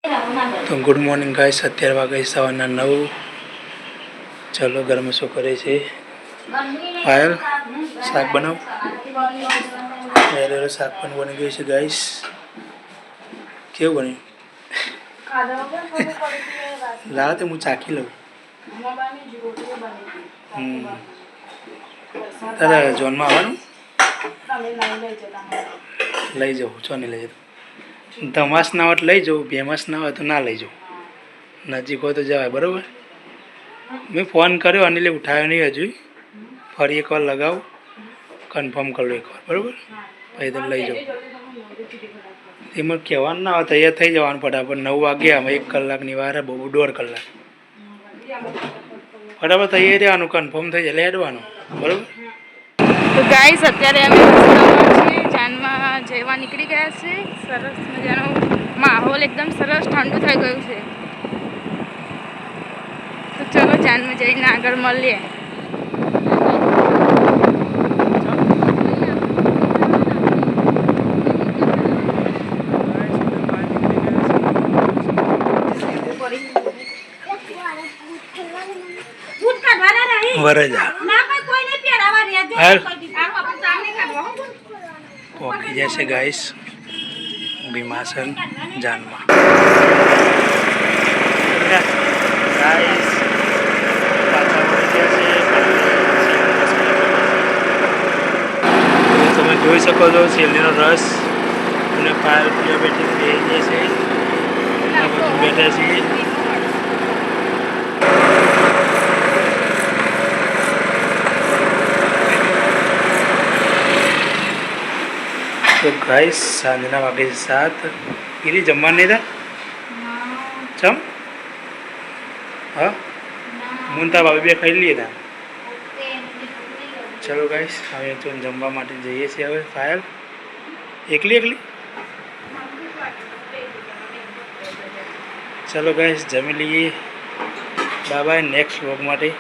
तो good morning guys, 17 वागे savanna 9। चलो घर में शू करे छे पायल शाक बनाव। शाक पण बनी गई है गाइस। केवुं बन्युं ला तो हूँ चाखी लऊं। तारा जोन में आववानुं लई जाओ चो नहीं लई जाओ। धमास ना हो लई जाओ, बेमस ना हो तो ना लई जाओ। नजीक हो तो जाए बराबर। मैं फोन कर्यो अनिले उठायो नहीं हजू। फरी एक बार लगाओ, कन्फर्म कर लो एक बार बराबर, भाई तो लई जाओ। एम कहवा ना हो तैयार थी जवान फटाफट। 9 वागे हम 1 कलाकनी वार बहु 1.5 कलाक फटाफट तैयार रहવાનું, कन्फर्म થઈ જાય લેડવાનું બરાબર। તો ગાઈસ અત્યારે અમે રસ્તામાં છીએ, જાનમાં જવા નીકળી ગયા છે। સરસ મજાનો માહોલ એકદમ સરસ ઠંડુ થઈ ગયું છે। તો ચલો જાનમાં જઈને આગળ મળીએ। वरजा पहुंची जैसे गाइस भीमासन जानमा। गाइस તમે જોઈ શકો છો શેરડીનો રસ અને પાયલ પીવા બેઠી જશે બેઠા છીએ। तो गाइस सांजना वागे 7 पीली जमवा नहीं था चम हाँ मुंता भाभी भी खाई लिए था। चलो गाइस हमें तो जमवा माटे जाइए छे हवे। फायल एकली एकली चलो गाइस जमी लीए। Bye bye. नेक्स्ट व्लॉग माटे।